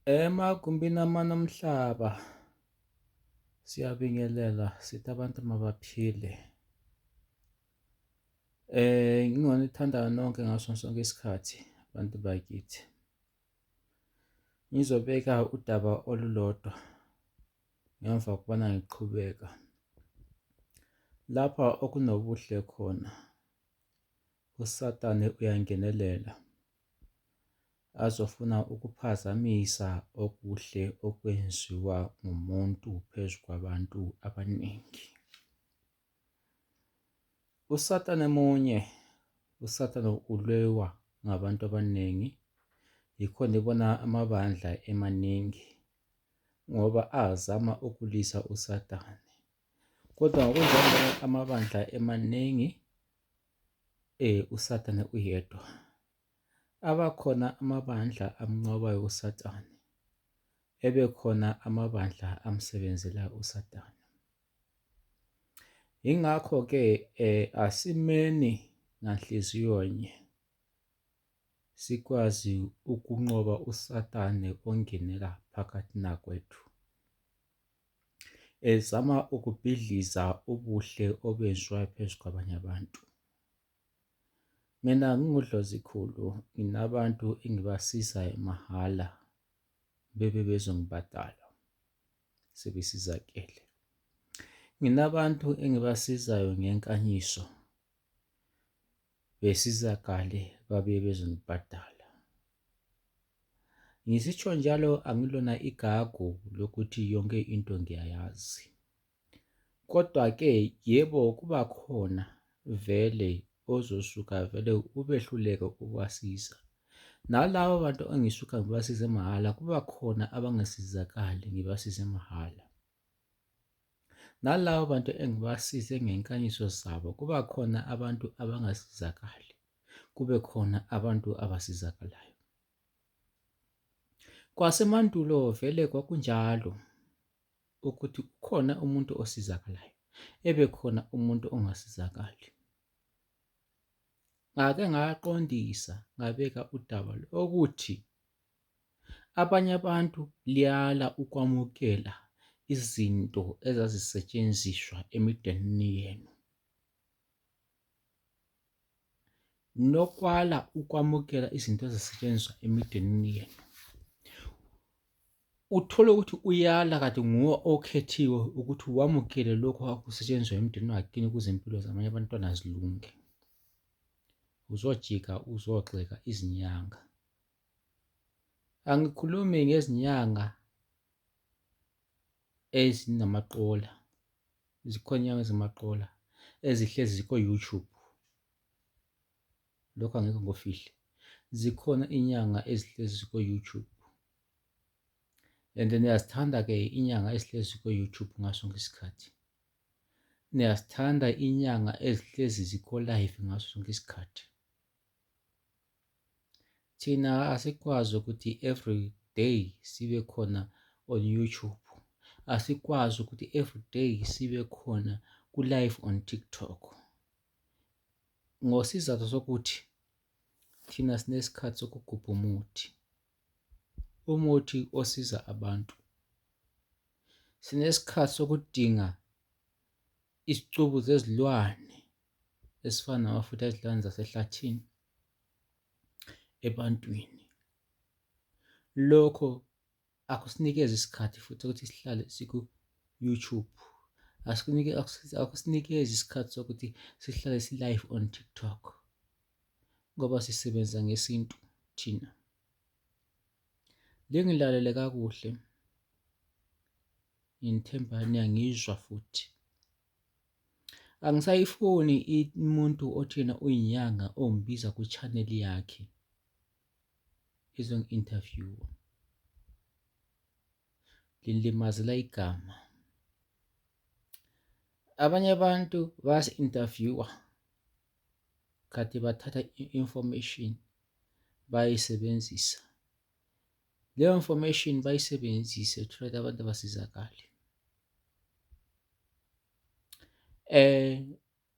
Emagumbini amanomhlaba siyabingelela sithi abantu mabaphile. Ngingonithandayo nonke ngaso sonke isikhathi abantu bakithi. Ngizobeka udaba olulodwa ngemva kokubana ngiqhubeka. Lapha okunobuhle khona, uSathane uyangenelela azofuna ukuphazamisa okuhle okwenziwa ngumuntu phezu kwabantu abaningi. USathane munye, uSathane ulwewa ngabantu abaningi, yikho nibona amabandla emaningi ngoba azama ukulisa uSathane. Kodwa ngokunjalo amabandla emaningi, uSathane uyedwa. Abakhona amabandla amnqobayo uSathane, ebekhona amabandla amsebenzela uSathane. Yingakho-ke asimeni nganhliziyonye sikwazi ukunqoba uSathane ongenela phakathi nakwethu, ezama ukubhidliza ubuhle obenziwayo phezu kwabanye abantu. Mina ngingudlozikhulu, nginabantu engibasizayo mahhala bebe bezongibhadala, sebesizakele. Nginabantu engibasizayo ngenkanyiso, besizakale babuye bezongibhadala. Ngisitsho njalo angilona igagu lokuthi yonke into ngiyayazi. Kodwa-ke yebo, kuba khona vele ozosuka vele ubehluleke ukubasiza. Nalabo bantu engisuka ngibasize mahhala, kuba khona abangasizakali ngibasize mahhala. Nalabo bantu engibasize ngenkanyiso zabo, kuba khona abantu abangasizakali, kube khona abantu abasizakalayo. Kwasemandulo vele kwakunjalo ukuthi ukhona umuntu osizakalayo, ebekhona umuntu ongasizakali. Ngake ngaqondisa ngabeka udaba lokuthi abanye abantu liyala ukwamukela izinto ezazisetshenziswa emidenini yenu, nokwala ukwamukela izinto ezisetshenziswa emidenini yenu. Uthole ukuthi uyala kade nguwe okhethiwe ukuthi wamukele lokho akusetshenziswa emndenini wakini ukuze impilo zabanye abantwana zilunge. Uzojika uzogxeka izinyanga. Angikhulumi ngezinyanga ezinamaqola, zikhona inyanga ezimaqola ezihlezi ziko-YouTube. Lokho angeke ngofihle. Zikhona inyanga ezihlezi ziko-YouTube. And niyazithanda-ke inyanga ezihlezi ziko-YouTube ngaso sonke isikhathi. Niyazithanda inyanga ezihlezi ziko-live ngaso sonke isikhathi. Thina asikwazi ukuthi every day sibe khona on YouTube. Asikwazi ukuthi every day sibe khona ku-live on TikTok. Ngosizathu sokuthi thina sinesikhathi sokugubha umuthi. Umuthi osiza abantu. Sinesikhathi sokudinga isicubu zezilwane esifana namafutha ezilwane zasehlathini ebantwini. Lokho akusinikeze isikhathi futhi ukuthi sihlale siku-YouTube. Akusinikeze isikhathi sokuthi sihlale si-live on TikTok ngoba sisebenza ngesintu thina. Lingilalele kakuhle, ngithemba niyangizwa futhi. Angisayifuni umuntu othina uyinyanga ongibiza ku-channel yakhe izongi-interview-a. Lingilimazela igama. Abanye abantu basi-interview-a kade bathatha i-information bayisebenzisa. Leyo information bayisebenzise uthole ukuthi abantu abasizakali.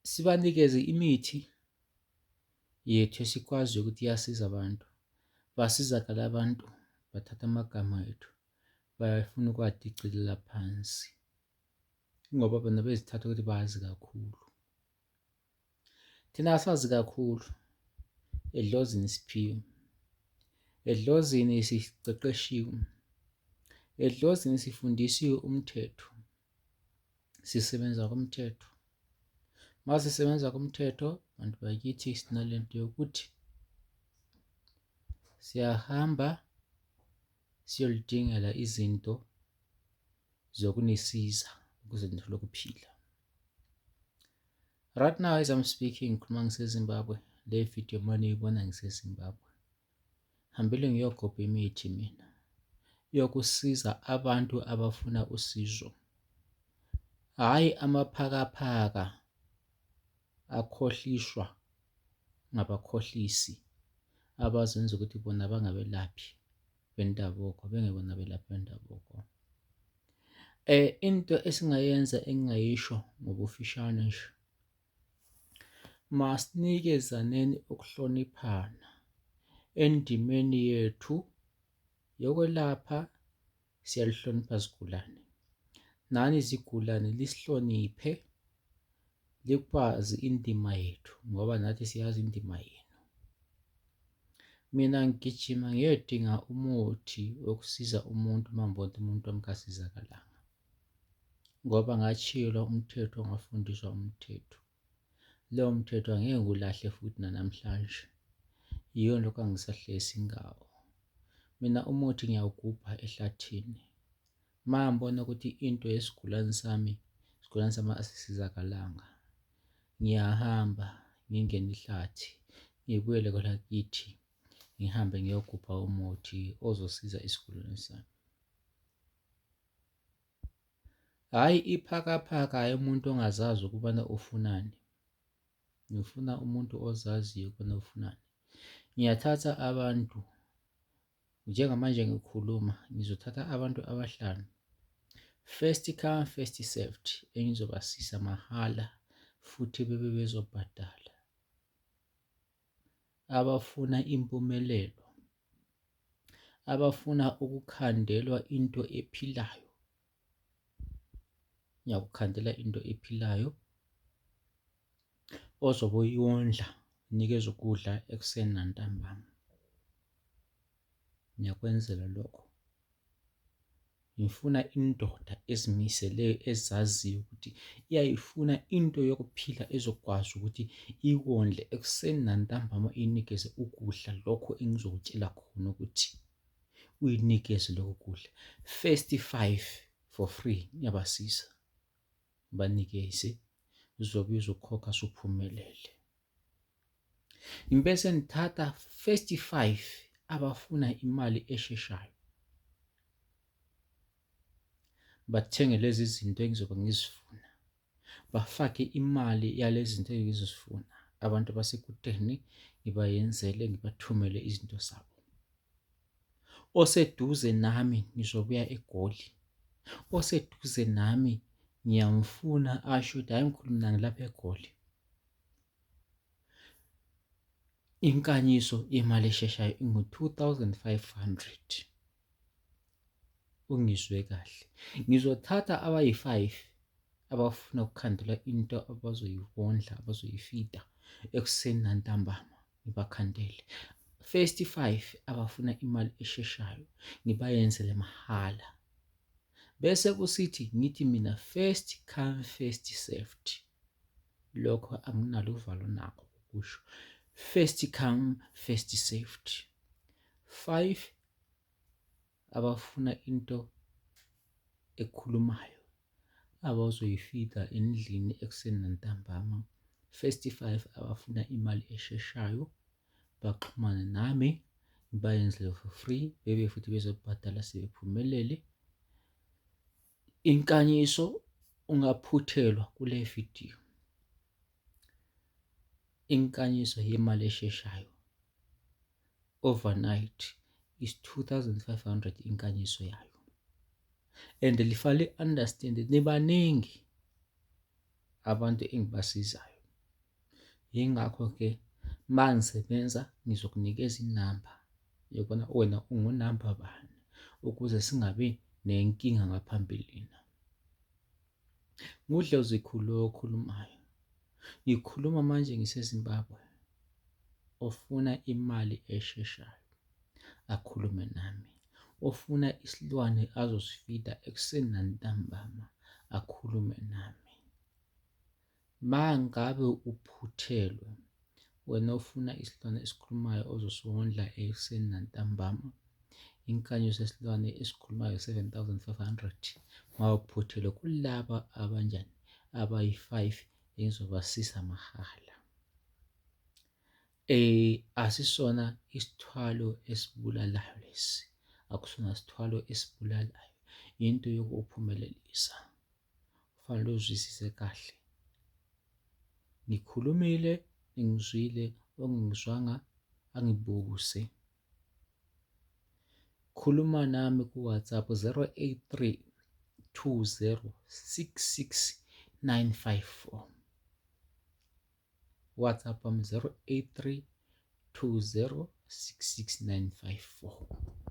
Sibanikeze imithi yethu esikwazi ukuthi iyasiza abantu, basizakale abantu bathatha amagama ethu bayafuna ukuwadicilela phansi, ngoba bona bezithatha ukuthi bazi kakhulu. Thina asazi kakhulu. Edlozini siphiwe, edlozini siqeqeshiwe, edlozini sifundisiwe umthetho, sisebenza kumthetho. Uma sisebenza kumthetho, bantu bakithi, sinalento yokuthi siyahamba siyolidingela izinto zokunisiza ukuze nithole ukuphila. Right now as I'm speaking, ngikhuluma ngiseZimbabwe. Le video manje uyibona ngiseZimbabwe. Hambile ngiyogobha imithi mina yokusiza abantu abafuna usizo, hhayi amaphakaphaka akhohlishwa ngabakhohlisi abazenza ukuthi bona bangabelaphi bendabuko, bengibona belaphi bendabuko. Into esingayenza engingayisho ngobufishane nje, masinikezaneni ukuhloniphana endimeni yethu yokwelapha. Siyalihlonipha izigulane, nani izigulane lisihloniphe, likwazi indima yethu ngoba nathi siyazi indima yenu. Mina ngigijima ngiyodinga umuthi wokusiza umuntu uma ngibona umuntu wami kasizakalanga, ngoba ngachiyelwa umthetho, ngafundiswa umthetho. Leyo mthetho angeke ngiwulahle futhi nanamhlanje, yiyo lokho angisahlezi ngawo. Mina umuthi ngiyawugubha ehlathini. Uma ngibona ukuthi into isigulane sami asisizakalanga, ngiyahamba ngingene ihlathi, ngibuyele kwelakithi, ngihambe ngiyogubha umuthi ozosiza isigulane sami. Hhayi iphakaphaka, hhayi umuntu ongazazi ukubana ufunani. Ngifuna umuntu ozaziyo ukubana ufunani. Ngiyathatha abantu, njengamanje ngikhuluma, ngizothatha abantu abahlanu, first come first served, engizobasiza mahhala futhi bebe bezobhadala. Abafuna impumelelo, abafuna ukukhandelwa into ephilayo, ngiyakukhandela into ephilayo ozobe uyondla, unikeza ukudla ekuseni nantambama. Ngiyakwenzela lokho. Ngifuna indoda ezimiseleyo ezaziyo ukuthi iyayifuna into yokuphila, ezokwazi ukuthi iwondle ekuseni nantambama, inikeze ukudla lokho engizokutshela khona ukuthi uyinikeze lokho kudla. First 5 for free, ngiyabasiza, banikeze, uzobe uzokhokha suphumelele. Ngibese ngithatha first 5 abafuna imali esheshayo, bathenge lezi zinto engizobe ngizifuna, bafake imali yalezi zinto engizozifuna. Abantu basekudeni ngibayenzele, ngibathumele izinto zabo. Oseduze nami ngizobuya eGoli, oseduze nami ngiyamfuna asho ukuthi hhayi mkhulu, mina ngilapha eGoli. Inkanyiso yemali esheshayo ingu-2,500. Ungizwe kahle, ngizothatha abayi-5 abafuna ukukhandelwa into abazoyiwondla, abazoyifida ekuseni nantambama, ngibakhandele. First 5 abafuna imali esheshayo, ngibayenzele mahhala. Bese kusithi ngithi mina first come first served. Lokho anginalo uvalo nakho ukusho. First come first served. 5 abafuna into ekhulumayo, abazoyifida endlini ekuseni nantambama. First 5 abafuna imali esheshayo, baxhumane nami, ngibayenzele for free, bebe futhi bezobhadala sebephumelele. Inkanyiso ungaphuthelwa kule video. Inkanyiso yemali esheshayo overnight is 2,500 inkanyiso yayo. And lifale understand, nibaningi abantu engibasizayo. Yingakho ke mangisebenza ngizokunikeza inamba yokubona wena ungunamba bani, ukuze singabi nenkinga ngaphambilini. NguDlozikhulu lo okhulumayo. Ngikhuluma manje ngiseZimbabwe. Ofuna imali esheshayo akhulume nami. Ofuna isilwane azosifida ekuseni nantambama akhulume nami. Mangabe uphuthelwe, wena ofuna isilwane esikhulumayo ozosondla ekuseni nantambama, inkanyiso yesilwane esikhulumayo 7,500. Mawuphuthelwe kulaba abanjani abayi-5 engizobasiza mahhala. Asisona isithwalo esibulalayo lesi, akusona isithwalo esibulalayo, into yokuphumelelisa. Kufanele uzwisise kahle. Ngikhulumile, ngizwile, ongingizwanga angibukuse. Khuluma nami ku-WhatsApp 083 20 66954. WhatsApp 083 20 66954.